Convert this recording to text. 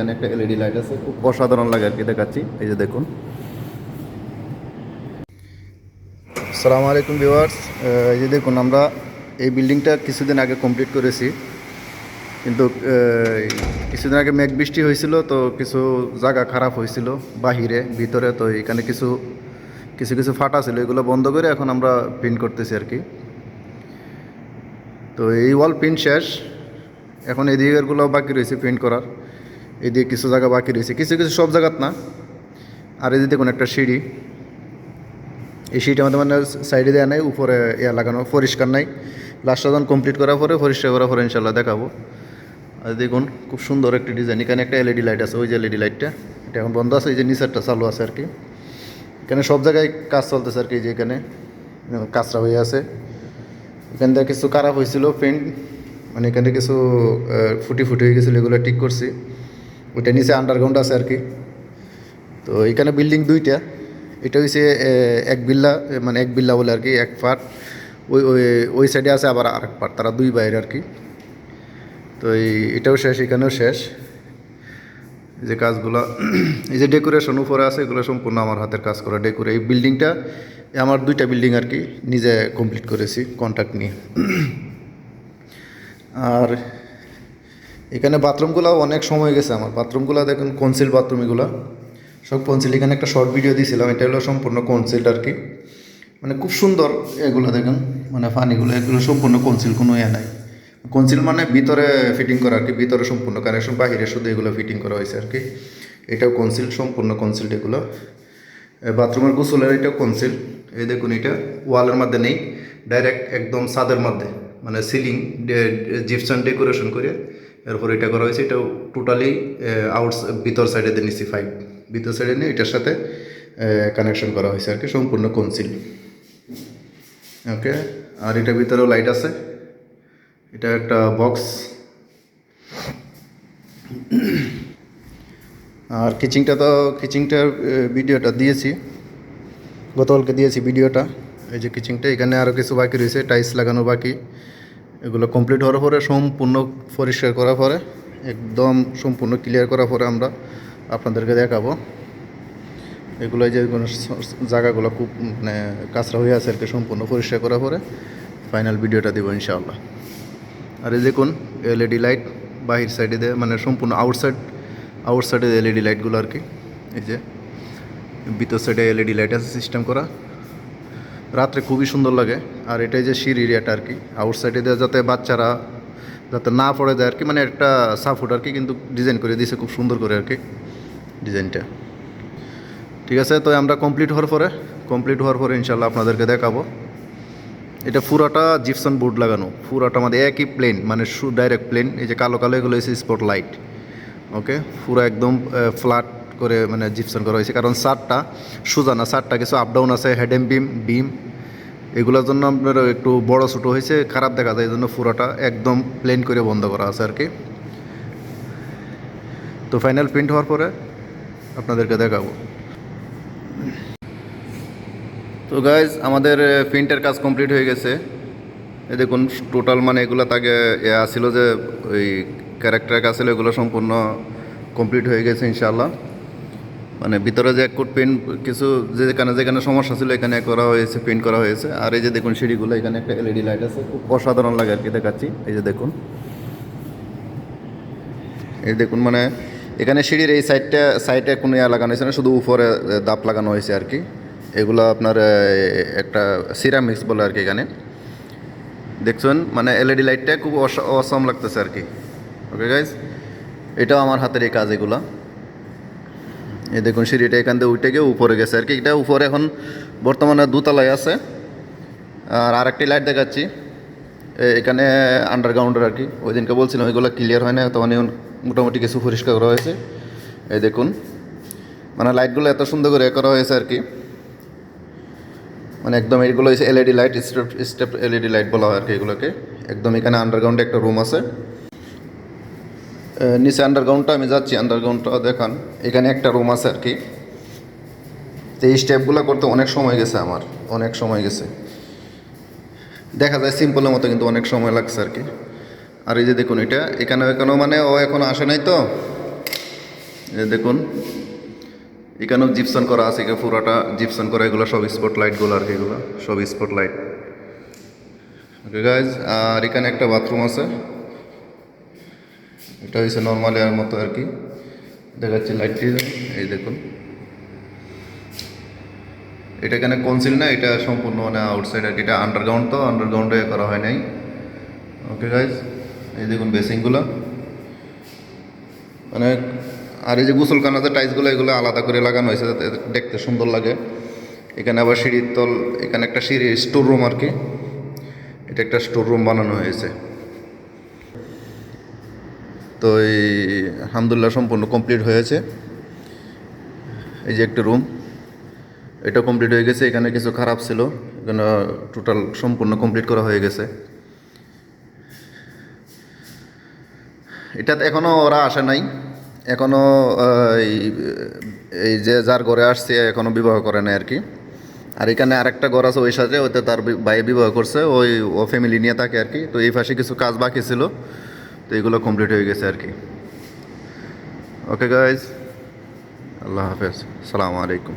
এখানে একটা LED light আছে, খুব অসাধারণ লাগে আর কি, দেখাচ্ছি। এই যে দেখুন। আসসালামু আলাইকুম ভিউয়ার্স। এই যে দেখুন, আমরা এই বিল্ডিংটা কিছুদিন আগে কমপ্লিট করেছি, কিন্তু কিছুদিন আগে মেঘ বৃষ্টি হয়েছিল, তো কিছু জায়গা খারাপ হয়েছিল বাহিরে ভিতরে, তো এখানে কিছু কিছু কিছু ফাটা ছিল, এগুলো বন্ধ করে এখন আমরা প্রিন্ট করতেছি আর কি। তো এই ওয়াল প্রিন্ট শেষ, এখন এই দিকেরগুলো বাকি রয়েছে প্রিন্ট করার। এদিকে কিছু জায়গা বাকি রয়েছে, কিছু কিছু সব জায়গাত না। আর এই যে দেখুন একটা সিঁড়ি, এই সিঁড়িটা আমাদের মানে সাইডে দেওয়া নাই, উপরে ইয়া লাগানো, পরিষ্কার নাই। লাস্টটা যখন কমপ্লিট করার পরে, পরিষ্কার করার পরে ইনশাল্লাহ দেখাবো। আর দেখুন খুব সুন্দর একটি ডিজাইন। এখানে একটা এলইডি লাইট আছে, ওই যে এলইডি লাইটটা, এটা এখন বন্ধ আছে। এই যে নিচেরটা চালু আছে আর কি। এখানে সব জায়গায় কাজ চলতেছে আর কি। যে এখানে কাঁচরা হয়ে আছে, এখান থেকে কিছু খারাপ হয়েছিল পেন্ট, মানে এখানে কিছু ফুটি ফুটি হয়ে গেছিলো, এগুলো ঠিক করছি। ওইটা নিচে আন্ডারগ্রাউন্ড আছে আর কি। তো এখানে বিল্ডিং দুইটা, এটা হচ্ছে এক বিল্লা, মানে এক বিল্লা বলে আর কি, এক পার্ট। ওই ওই ওই সাইডে আছে আবার আরেক পার্ট, তারা দুই বাইরে আর কি। তো এটাও শেষ, এখানেও শেষ। যে কাজগুলো, এই যে ডেকোরেশন উপরে আছে, এগুলো সম্পূর্ণ আমার হাতের কাজ করা ডেকোরে। এই বিল্ডিংটা আমার দুইটা বিল্ডিং আর কি নিজে কমপ্লিট করেছি কন্ট্রাক্ট নিয়ে। আর এখানে বাথরুমগুলো অনেক সময় গেছে আমার। বাথরুমগুলো দেখুন কনসিল বাথরুম, এগুলো সব কনসিল। এখানে একটা শর্ট ভিডিও দিয়েছিলাম, এটা হলো সম্পূর্ণ কনসিল আর কি। মানে খুব সুন্দর এগুলো দেখুন, মানে ফানিগুলো, এগুলো সম্পূর্ণ কনসিল, কোনো ইয়ে নাই। কনসিল মানে ভিতরে ফিটিং করা আর কি, ভিতরে সম্পূর্ণ কানেকশন, বাহিরে শুধু এগুলো ফিটিং করা হয়েছে আর কি। এটাও কনসিল, সম্পূর্ণ কনসিল এগুলো। বাথরুমের গোসলের এটাও কনসিল। এই দেখুন, এটা ওয়ালের মধ্যে নেই, ডাইরেক্ট একদম ছাদের মধ্যে, মানে সিলিং জিপসাম ডেকোরেশন করে এরপর এটা করা হয়েছে। এটাও টোটালি ভিতর সাইডে দিয়ে নিচ্ছি, ভিতর সাইডে নিয়ে এটার সাথে কানেকশন করা হয়েছে আর কি, সম্পূর্ণ কনসিল। ওকে, আর এটার ভিতরেও লাইট আছে। এটা একটা বক্স। আর কিচিংটার ভিডিওটা দিয়েছি, গতকালকে দিয়েছি ভিডিওটা। এই যে কিচিংটা, এখানে আরও কিছু বাকি রয়েছে, টাইলস লাগানো বাকি। এগুলো কমপ্লিট হওয়ার পরে, সম্পূর্ণ পরিষ্কার করার পরে, একদম সম্পূর্ণ ক্লিয়ার করার পরে আমরা আপনাদেরকে দেখাবো। এগুলো যে জায়গাগুলো খুব মানে কাঁচরা হয়ে আছে আর কি, সম্পূর্ণ পরিষ্কার করার পরে ফাইনাল ভিডিওটা দেবো ইনশাআল্লাহ। আর এই দেখুন এলইডি লাইট বাহির সাইডে দেয়, মানে সম্পূর্ণ আউটসাইডে এলইডি লাইটগুলো আর কি। এই যে ভিতর সাইডে এলইডি লাইট আছে সিস্টেম করা, রাত্রে খুবই সুন্দর লাগে। আর এটাই যে সিঁড়ি এরিয়াটা আর কি, আউটসাইডে দেওয়া, যাতে বাচ্চারা যাতে না পড়ে যায় আর কি, মানে একটা সাপোর্ট আর কি, কিন্তু ডিজাইন করে দিয়েছে খুব সুন্দর করে আর কি ডিজাইনটা। ঠিক আছে, তো আমরা কমপ্লিট হওয়ার পরে ইনশাল্লাহ আপনাদেরকে দেখাবো। এটা পুরাটা জিপসন বোর্ড লাগানো, পুরাটা আমাদের একই প্লেন, মানে ডাইরেক্ট প্লেন। এই যে কালো কালো এগুলো হয়েছে স্পট লাইট। ওকে, পুরো একদম ফ্ল্যাট করে মানে জিপসন করা হয়েছে, কারণ সারটা সোজা না, সারটা কিছু আপ ডাউন আছে, হেড এম বিম এগুলোর জন্য আপনার একটু বড় ছোটো হয়েছে, খারাপ দেখা যায়, এই জন্য পুরোটা একদম প্লেন করে বন্ধ করা আছে আর কি। তো ফাইনাল প্রিন্ট হওয়ার পরে আপনাদেরকে দেখাবো। তো গাইজ, আমাদের প্রিন্টের কাজ কমপ্লিট হয়ে গেছে। এই দেখুন টোটাল, মানে এগুলো তাকে আসছিল যে ওই ক্যারেক্টারের কাজ ছিল, এগুলো সম্পূর্ণ কমপ্লিট হয়ে গেছে ইনশাআল্লাহ। মানে ভিতরে যে এক কোট পেন্ট কিছু যেখানে সমস্যা ছিল এখানে করা হয়েছে, পেন্ট করা হয়েছে। আর এই যে দেখুন সিঁড়িগুলো, এখানে একটা এলইডি লাইট আছে, খুব অসাধারণ লাগে আর কি, দেখাচ্ছি। এই যে দেখুন, এই দেখুন, মানে এখানে সিঁড়ির এই সাইডে কোনো লাগানো হয়েছে না, শুধু উপরে দাপ লাগানো হয়েছে আর কি। এগুলো আপনার একটা সিরামিক্স বলে আর কি এখানে দেখছেন, মানে এলইডি লাইটটা খুব অসম লাগতেছে আর কি। ওকে গাইজ, এটাও আমার হাতের এই কাজ এগুলা। এই দেখুন সিঁড়িটা এখান থেকে উঠে গিয়ে উপরে গেছে আর কি। এটা উপরে এখন বর্তমানে দোতলায় আছে। আর আরেকটি লাইট দেখাচ্ছি এখানে আন্ডারগ্রাউন্ডের আর কি, ওই দিনকে বলছিলাম এগুলো ক্লিয়ার হয় না, তখন মোটামুটি কিছু পরিষ্কার করা হয়েছে। এই দেখুন, মানে লাইটগুলো এত সুন্দর করে করা হয়েছে আর কি, মানে একদম এইগুলো হচ্ছে LED light, step LED light বলা হয় আর কি এগুলোকে। একদম এখানে আন্ডারগ্রাউন্ডে একটা রুম আছে, নিচে আন্ডারগ্রাউন্ডটা আমি যাচ্ছি, আন্ডারগ্রাউন্ডটা দেখান। এখানে একটা রুম আছে আর কি। তো এই স্টেপগুলো করতে অনেক সময় গেছে আমার, অনেক সময় গেছে। দেখা যায় সিম্পলের মতো, কিন্তু অনেক সময় লাগছে আর কি। আর এই যে দেখুন, এখানেও মানে ও এখনও আসে নাই, তো এই দেখুন এখানেও জিপসন করা আছে, এখানে পুরাটা জিপসন করা, এগুলো সব স্পট লাইটগুলো আর কি, এগুলো সব স্পট লাইট। ওকে গাইজ, আর এখানে একটা বাথরুম আছে, এটা হচ্ছে নর্মাল এর মতো আর কি, দেখাচ্ছি লাইটটি, এই দেখুন এটা এখানে কনসিল না, এটা সম্পূর্ণ মানে আউটসাইড আর কি, এটা আন্ডারগ্রাউন্ড, তো আন্ডারগ্রাউন্ডে করা হয় নাই। ওকে গাইজ, এই দেখুন বেসিংগুলো মানে, আর এই যে গোসলখানাতে টাইলসগুলো এগুলো আলাদা করে লাগানো হয়েছে যাতে দেখতে সুন্দর লাগে। এখানে আবার সিঁড়ির তল, এখানে একটা সিঁড়ি স্টোর রুম আর কি, এটা একটা স্টোর রুম বানানো হয়েছে। তো এই আলহামদুলিল্লাহ সম্পূর্ণ কমপ্লিট হয়েছে। এই যে একটা রুম, এটা কমপ্লিট হয়ে গেছে, এখানে কিছু খারাপ ছিল, এখানে টোটাল সম্পূর্ণ কমপ্লিট করা হয়ে গেছে। এটাতে এখনও ওরা আসে নাই, এখনও এই যে যার ঘরে আসছে এখনও বিবাহ করে নাই আর কি। আর এখানে আরেকটা ঘর আছে ওই সাথে, ওইতে তার ভাই বিবাহ করছে, ও ফ্যামিলি নিয়ে থাকে আর কি। তো এই পাশে কিছু কাজ বাকি ছিল, তো এগুলো কমপ্লিট হয়ে গেছে আর কি। ওকে গাইজ, আল্লাহ হাফেজ, সালামু আলাইকুম।